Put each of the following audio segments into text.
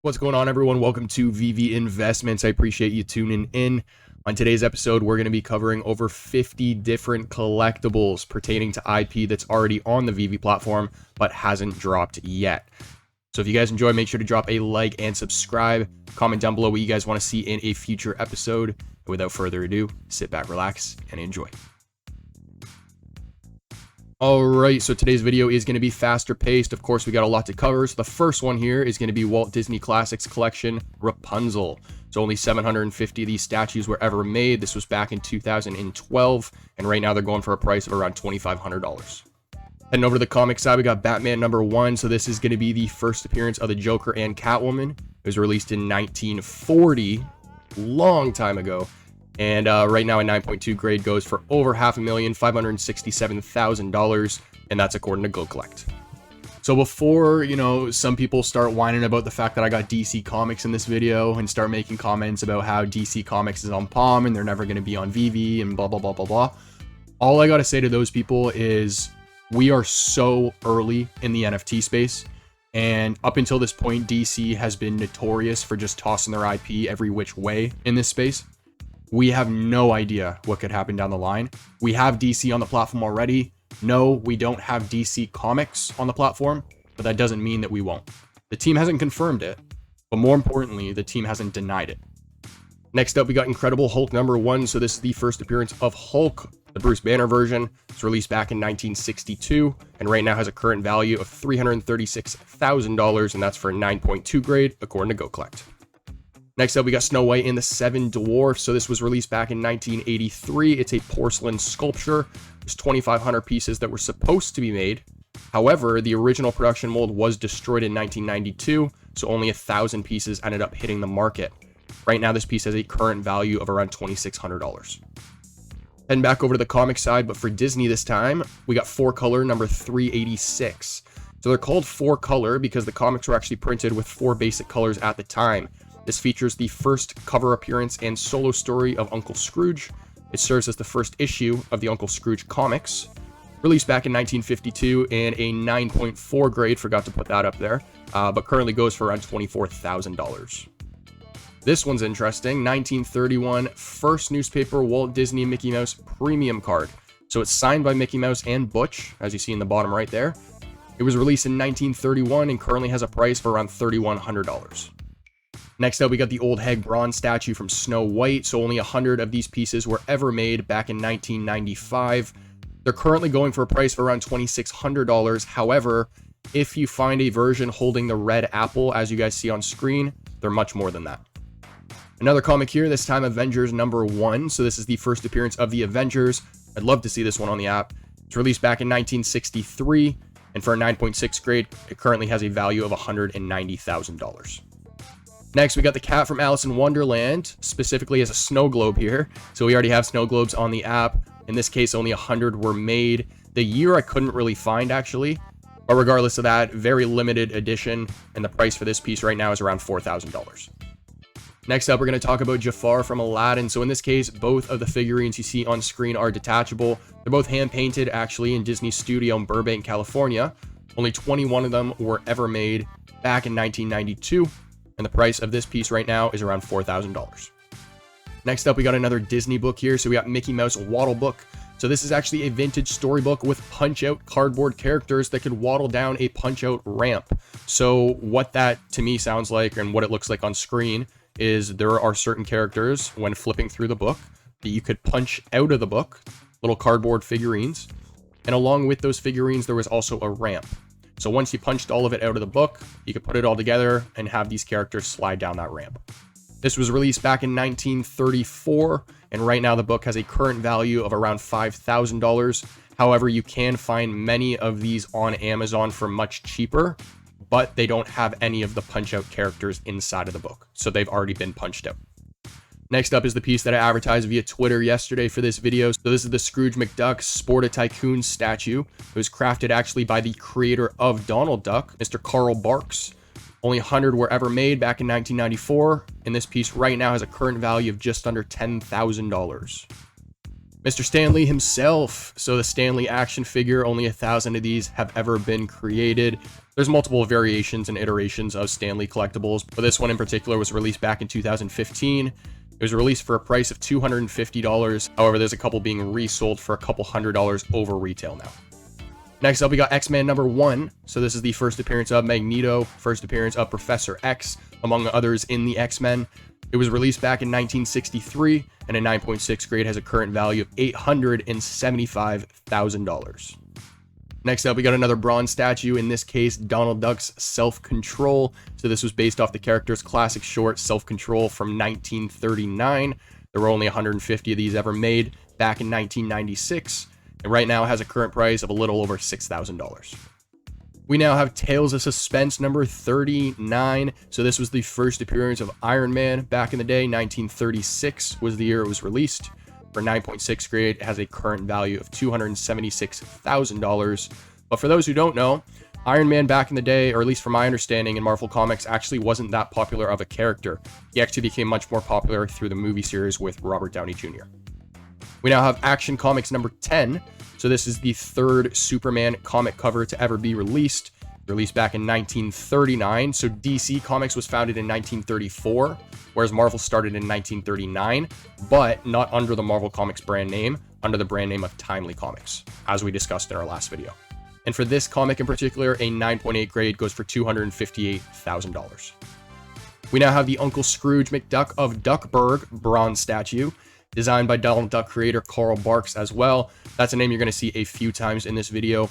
What's going on, everyone? Welcome to Veve Investments. I appreciate you tuning in. On today's episode, we're going to be covering over 50 different collectibles pertaining to IP that's already on the Veve platform, but hasn't dropped yet. So if you guys enjoy, make sure to drop a like and subscribe. Comment down below what you guys want to see in a future episode. And without further ado, sit back, relax, and enjoy. Alright, so today's video is going to be faster paced. Of course, we got a lot to cover. So the first one here is going to be Walt Disney Classics Collection Rapunzel. So only 750 of these statues were ever made. This was back in 2012, and right now they're going for a price of around $2,500. Heading over to the comic side, we got Batman #1. So this is going to be the first appearance of the Joker and Catwoman. It was released in 1940, long time ago. And right now a 9.2 grade goes for over $5,567,000, and that's according to Go Collect. So before, some people start whining about the fact that I got DC Comics in this video and start making comments about how DC Comics is on Palm and they're never going to be on Veve and blah, blah, blah, blah, blah. All I got to say to those people is we are so early in the NFT space. And up until this point, DC has been notorious for just tossing their IP every which way in this space. We have no idea what could happen down the line. We have DC on the platform already. No, we don't have DC Comics on the platform, but that doesn't mean that we won't. The team hasn't confirmed it, but more importantly, the team hasn't denied it. Next up, we got Incredible Hulk #1. So this is the first appearance of Hulk, the Bruce Banner version. It's released back in 1962, and right now has a current value of $336,000, and that's for a 9.2 grade, according to Go Collect. Next up, we got Snow White and the Seven Dwarfs. So this was released back in 1983. It's a porcelain sculpture. There's 2,500 pieces that were supposed to be made. However, the original production mold was destroyed in 1992, so only 1,000 pieces ended up hitting the market. Right now, this piece has a current value of around $2,600. Heading back over to the comic side, but for Disney this time, we got 4-color number 386. So they're called 4-color because the comics were actually printed with 4 basic colors at the time. This features the first cover appearance and solo story of Uncle Scrooge. It serves as the first issue of the Uncle Scrooge comics, released back in 1952, and a 9.4 grade, forgot to put that up there, but currently goes for around $24,000. This one's interesting. 1931, first newspaper Walt Disney Mickey Mouse premium card. So it's signed by Mickey Mouse and Butch, as you see in the bottom right there. It was released in 1931 and currently has a price for around $3,100. Next up, we got the old hag bronze statue from Snow White. So only 100 of these pieces were ever made back in 1995. They're currently going for a price of around $2,600. However, if you find a version holding the red apple, as you guys see on screen, they're much more than that. Another comic here, this time Avengers #1. So this is the first appearance of the Avengers. I'd love to see this one on the app. It's released back in 1963, and for a 9.6 grade, it currently has a value of $190,000. Next, we got the cat from Alice in Wonderland, specifically as a snow globe here. So we already have snow globes on the app. In this case, only 100 were made. The year I couldn't really find, actually. But regardless of that, very limited edition, and the price for this piece right now is around $4,000. Next up, we're going to talk about Jafar from Aladdin. So in this case, both of the figurines you see on screen are detachable. They're both hand-painted, actually, in Disney's studio in Burbank, California. Only 21 of them were ever made back in 1992. And the price of this piece right now is around $4,000. Next up, we got another Disney book here. So we got Mickey Mouse Waddle Book. So this is actually a vintage storybook with punch-out cardboard characters that could waddle down a punch-out ramp. So what that to me sounds like, and what it looks like on screen, is there are certain characters when flipping through the book that you could punch out of the book, little cardboard figurines. And along with those figurines, there was also a ramp. So once you punched all of it out of the book, you could put it all together and have these characters slide down that ramp. This was released back in 1934, and right now the book has a current value of around $5,000. However, you can find many of these on Amazon for much cheaper, but they don't have any of the punch-out characters inside of the book, so they've already been punched out. Next up is the piece that I advertised via Twitter yesterday for this video. So this is the Scrooge McDuck Sport a Tycoon statue. It was crafted actually by the creator of Donald Duck, Mr. Carl Barks. Only 100 were ever made back in 1994, and this piece right now has a current value of just under $10,000. Mr. Stan Lee himself. So the Stan Lee action figure, only 1,000 of these have ever been created. There's multiple variations and iterations of Stan Lee collectibles, but this one in particular was released back in 2015. It was released for a price of $250. However, there's a couple being resold for a couple $100 over retail now. Next up, we got X-Men #1. So this is the first appearance of Magneto, first appearance of Professor X, among others in the X-Men. It was released back in 1963, and a 9.6 grade has a current value of $875,000. Next up, we got another bronze statue, in this case, Donald Duck's Self-Control. So this was based off the character's classic short, Self-Control, from 1939. There were only 150 of these ever made back in 1996, and right now has a current price of a little over $6,000. We now have Tales of Suspense #39. So this was the first appearance of Iron Man back in the day. 1936 was the year it was released. For 9.6 grade, it has a current value of $276,000. But for those who don't know, Iron Man back in the day, or at least from my understanding in Marvel Comics, actually wasn't that popular of a character. He actually became much more popular through the movie series with Robert Downey Jr. We now have Action Comics #10. So this is the third Superman comic cover to ever be released back in 1939. So DC Comics was founded in 1934, whereas Marvel started in 1939, but not under the Marvel Comics brand name, under the brand name of Timely Comics, as we discussed in our last video. And for this comic in particular, a 9.8 grade goes for $258,000. We now have the Uncle Scrooge McDuck of Duckburg bronze statue, designed by Donald Duck creator Carl Barks as well. That's a name you're going to see a few times in this video.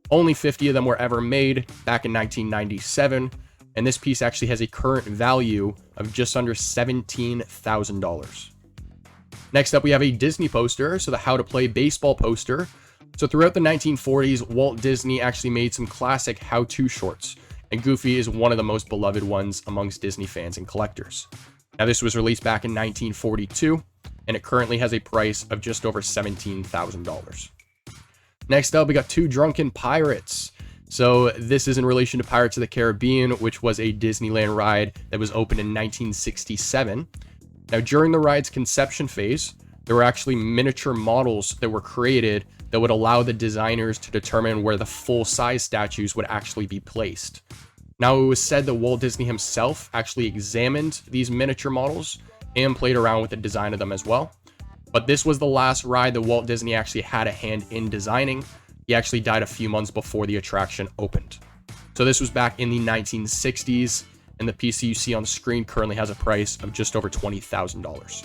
Only 50 of them were ever made back in 1997, and this piece actually has a current value of just under $17,000. Next up, we have a Disney poster, so the How to Play Baseball poster. So throughout the 1940s, Walt Disney actually made some classic how-to shorts, and Goofy is one of the most beloved ones amongst Disney fans and collectors. Now, this was released back in 1942, and it currently has a price of just over $17,000. Next up, we got Two Drunken Pirates. So this is in relation to Pirates of the Caribbean, which was a Disneyland ride that was opened in 1967. Now, during the ride's conception phase, there were actually miniature models that were created that would allow the designers to determine where the full-size statues would actually be placed. Now, it was said that Walt Disney himself actually examined these miniature models and played around with the design of them as well. But this was the last ride that Walt Disney actually had a hand in designing. He actually died a few months before the attraction opened. So this was back in the 1960s, and the piece you see on screen currently has a price of just over $20,000.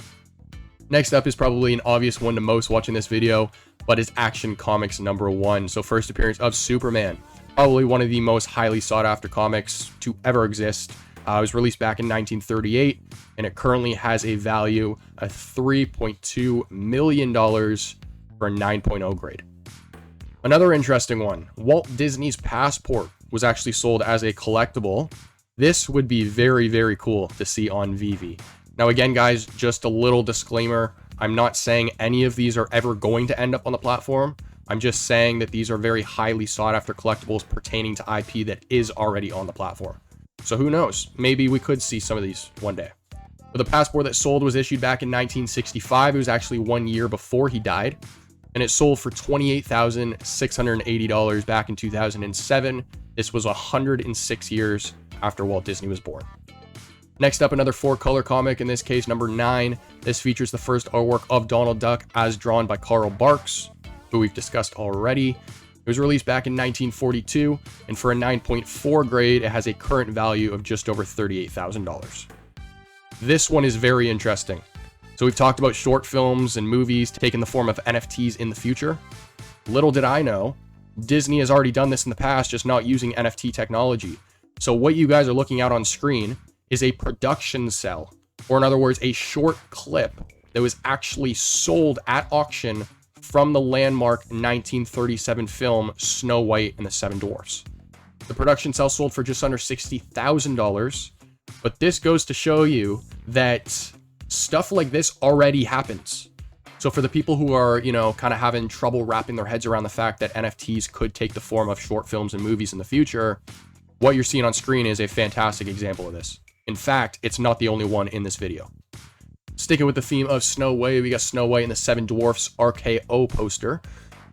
Next up is probably an obvious one to most watching this video, but is Action Comics #1. So first appearance of Superman, probably one of the most highly sought after comics to ever exist. It was released back in 1938, and it currently has a value of $3.2 million for a 9.0 grade. Another interesting one, Walt Disney's Passport was actually sold as a collectible. This would be very, very cool to see on Veve. Now again, guys, just a little disclaimer. I'm not saying any of these are ever going to end up on the platform. I'm just saying that these are very highly sought after collectibles pertaining to IP that is already on the platform. So who knows? Maybe we could see some of these one day. But the Passport that sold was issued back in 1965. It was actually 1 year before he died. And it sold for $28,680 back in 2007. This was 106 years after Walt Disney was born. Next up, another 4-color comic, in this case #9. This features the first artwork of Donald Duck as drawn by Carl Barks, who we've discussed already. It was released back in 1942, and for a 9.4 grade, it has a current value of just over $38,000. This one is very interesting. So we've talked about short films and movies taking the form of NFTs in the future. Little did I know, Disney has already done this in the past, just not using NFT technology. So what you guys are looking at on screen is a production cell, or in other words, a short clip that was actually sold at auction from the landmark 1937 film Snow White and the Seven Dwarfs. The production cell sold for just under $60,000, but this goes to show you that stuff like this already happens. So for the people who are, kind of having trouble wrapping their heads around the fact that NFTs could take the form of short films and movies in the future, what you're seeing on screen is a fantastic example of this. In fact, it's not the only one in this video. Sticking with the theme of Snow White, we got Snow White and the Seven Dwarfs RKO poster.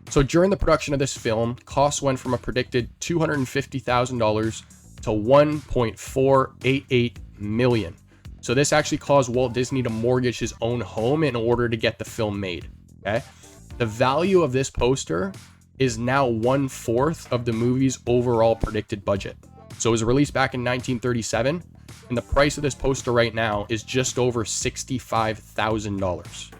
So during the production of this film, costs went from a predicted $250,000 to $1.488 million. So this actually caused Walt Disney to mortgage his own home in order to get the film made. Okay, the value of this poster is now 1/4 of the movie's overall predicted budget. So it was released back in 1937, and the price of this poster right now is just over $65,000.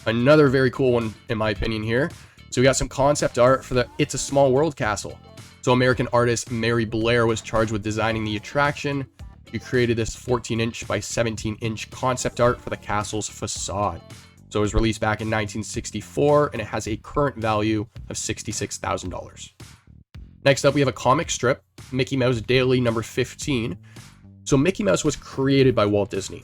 Another very cool one, in my opinion, here. So we got some concept art for the It's a Small World castle. So American artist Mary Blair was charged with designing the attraction. She created this 14-inch by 17-inch concept art for the castle's facade. So it was released back in 1964, and it has a current value of $66,000. Next up, we have a comic strip, Mickey Mouse Daily number 15. So Mickey Mouse was created by Walt Disney,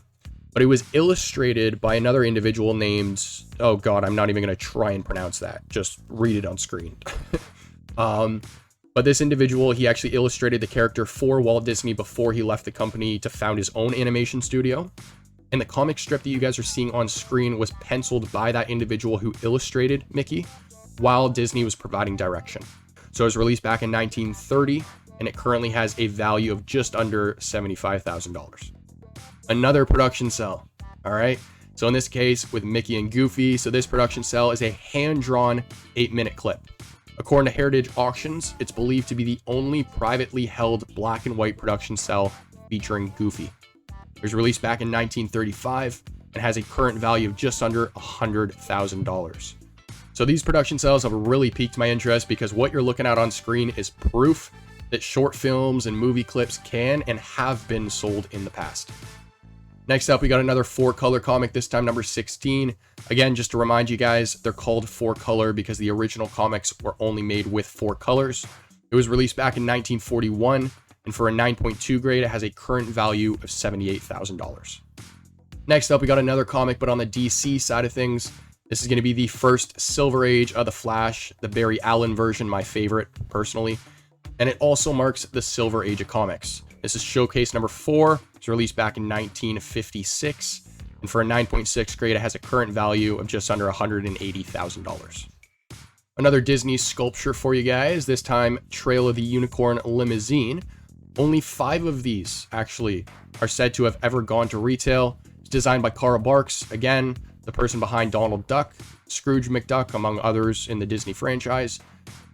but it was illustrated by another individual named, oh god, I'm not even going to try and pronounce that. Just read it on screen. But this individual, he actually illustrated the character for Walt Disney before he left the company to found his own animation studio. And the comic strip that you guys are seeing on screen was penciled by that individual who illustrated Mickey while Disney was providing direction. So it was released back in 1930, and it currently has a value of just under $75,000. Another production cell, all right? So in this case, with Mickey and Goofy, so this production cell is a hand-drawn 8-minute clip. According to Heritage Auctions, it's believed to be the only privately held black and white production cell featuring Goofy. It was released back in 1935 and has a current value of just under $100,000. So these production cells have really piqued my interest because what you're looking at on screen is proof that short films and movie clips can and have been sold in the past. Next up, we got another 4-color comic, this time number 16. Again, just to remind you guys, they're called 4-color because the original comics were only made with 4 colors. It was released back in 1941, and for a 9.2 grade, it has a current value of $78,000. Next up, we got another comic, but on the DC side of things. This is going to be the first Silver Age of the Flash, the Barry Allen version, my favorite, personally. And it also marks the Silver Age of comics. This is showcase number 4. It's released back in 1956. And for a 9.6 grade, it has a current value of just under $180,000. Another Disney sculpture for you guys, this time Trail of the Unicorn Limousine. Only 5 of these, actually, are said to have ever gone to retail. It's designed by Carl Barks, again, the person behind Donald Duck, Scrooge McDuck, among others in the Disney franchise.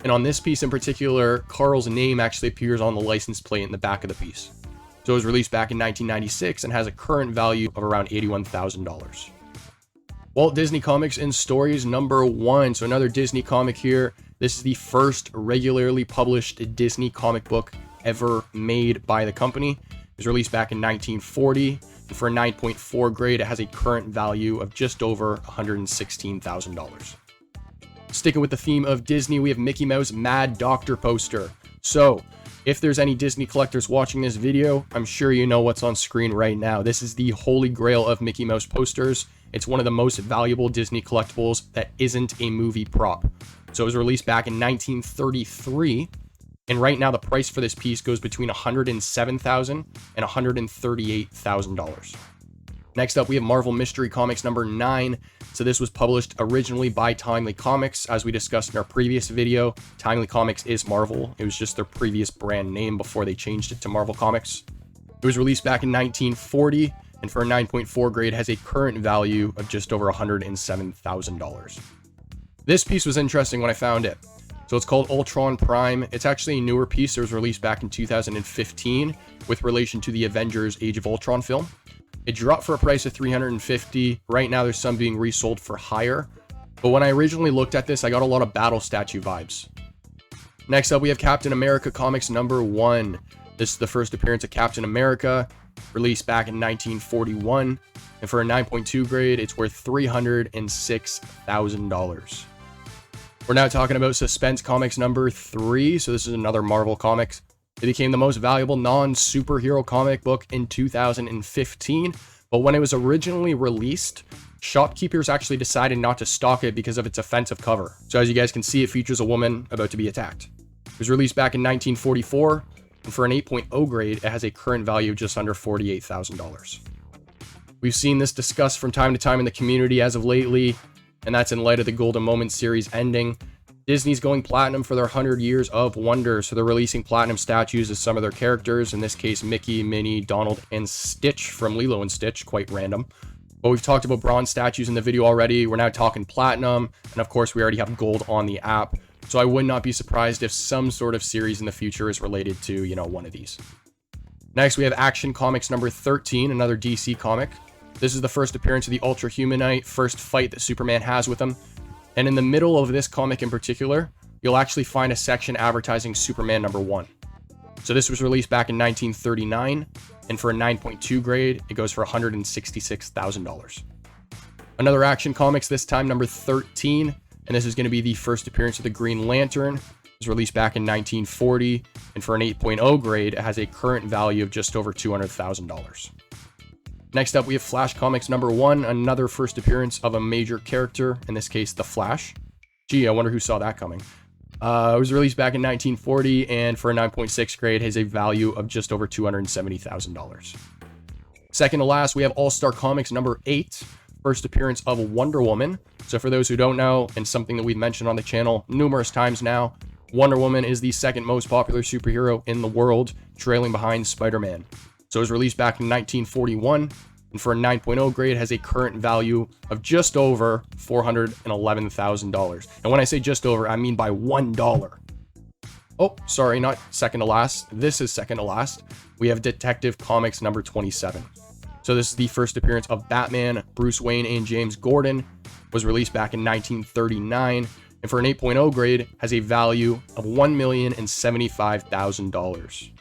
And on this piece in particular, Carl's name actually appears on the license plate in the back of the piece. So it was released back in 1996 and has a current value of around $81,000. Walt Disney Comics and Stories number 1. So another Disney comic here. This is the first regularly published Disney comic book ever made by the company. It was released back in 1940. And for a 9.4 grade, it has a current value of just over $116,000. Sticking with the theme of Disney, we have Mickey Mouse Mad Doctor poster. So, if there's any Disney collectors watching this video, I'm sure you know what's on screen right now. This is the holy grail of Mickey Mouse posters. It's one of the most valuable Disney collectibles that isn't a movie prop. So it was released back in 1933, and right now the price for this piece goes between $107,000 and $138,000. Next up, we have Marvel Mystery Comics number 9. So this was published originally by Timely Comics. As we discussed in our previous video, Timely Comics is Marvel. It was just their previous brand name before they changed it to Marvel Comics. It was released back in 1940, and for a 9.4 grade has a current value of just over $107,000. This piece was interesting when I found it. So it's called Ultron Prime. It's actually a newer piece that was released back in 2015 with relation to the Avengers Age of Ultron film. It dropped for a price of $350. Right now, there's some being resold for higher. But when I originally looked at this, I got a lot of battle statue vibes. Next up, we have Captain America Comics number 1. This is the first appearance of Captain America, released back in 1941. And for a 9.2 grade, it's worth $306,000. We're now talking about Suspense Comics number 3. So this is another Marvel Comics. It became the most valuable non-superhero comic book in 2015, but when it was originally released, shopkeepers actually decided not to stock it because of its offensive cover. So as you guys can see, it features a woman about to be attacked. It was released back in 1944, and for an 8.0 grade, it has a current value of just under $48,000. We've seen this discussed from time to time in the community as of lately, and that's in light of the Golden Moment series ending. Disney's going platinum for their 100 Years of Wonder, so they're releasing platinum statues of some of their characters, in this case Mickey, Minnie, Donald, and Stitch from Lilo and Stitch, quite random. But we've talked about bronze statues in the video already, we're now talking platinum, and of course we already have gold on the app, so I would not be surprised if some sort of series in the future is related to, you know, one of these. Next we have Action Comics number 13, another DC comic. This is the first appearance of the Ultra Humanite, first fight that Superman has with him. And in the middle of this comic in particular, you'll actually find a section advertising Superman number 1. So this was released back in 1939, and for a 9.2 grade, it goes for $166,000. Another Action Comics, this time number 13, and this is going to be the first appearance of the Green Lantern. It was released back in 1940, and for an 8.0 grade, it has a current value of just over $200,000. Next up, we have Flash Comics number 1, another first appearance of a major character, in this case, the Flash. Gee, I wonder who saw that coming. It was released back in 1940, and for a 9.6 grade, has a value of just over $270,000. Second to last, we have All-Star Comics number 8, first appearance of Wonder Woman. So for those who don't know, and something that we've mentioned on the channel numerous times now, Wonder Woman is the second most popular superhero in the world, trailing behind Spider-Man. So it was released back in 1941, and for a 9.0 grade has a current value of just over $411,000. And when I say just over, I mean by $1. Oh, sorry, not second to last. This is second to last. We have Detective Comics number 27. So this is the first appearance of Batman, Bruce Wayne, and James Gordon. Was released back in 1939, and for an 8.0 grade has a value of $1,075,000.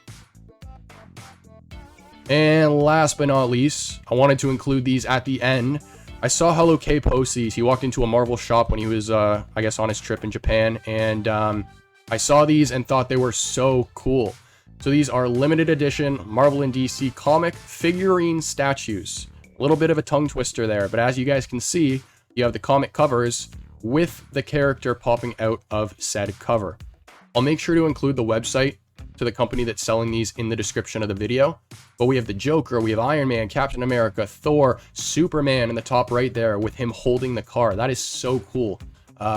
And last but not least, I wanted to include these at the end. I saw Hello K post these. He walked into a Marvel shop when he was, I guess, on his trip in Japan, and I saw these and thought they were so cool. So these are limited edition Marvel and DC comic figurine statues. A little bit of a tongue twister there, but as you guys can see, you have the comic covers with the character popping out of said cover. I'll make sure to include the website to the company that's selling these in the description of the video. But we have the Joker, we have Iron Man, Captain America, Thor, Superman in the top right there with him holding the car. That is so cool.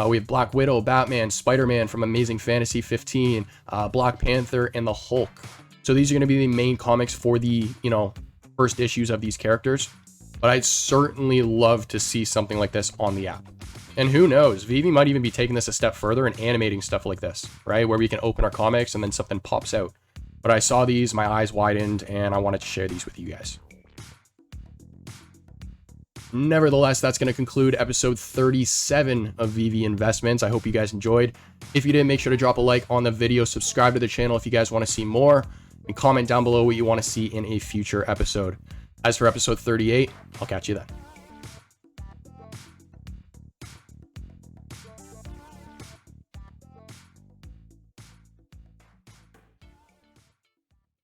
We have Black Widow, Batman, Spider-Man from Amazing Fantasy 15, Black Panther, and the Hulk. So these are going to be the main comics for the, you know, first issues of these characters. But I'd certainly love to see something like this on the app. And who knows, Veve might even be taking this a step further and animating stuff like this, right? Where we can open our comics and then something pops out. But I saw these, my eyes widened, and I wanted to share these with you guys. Nevertheless, that's going to conclude episode 37 of Veve Investments. I hope you guys enjoyed. If you did, make sure to drop a like on the video, subscribe to the channel if you guys want to see more, and comment down below what you want to see in a future episode. As for episode 38, I'll catch you then.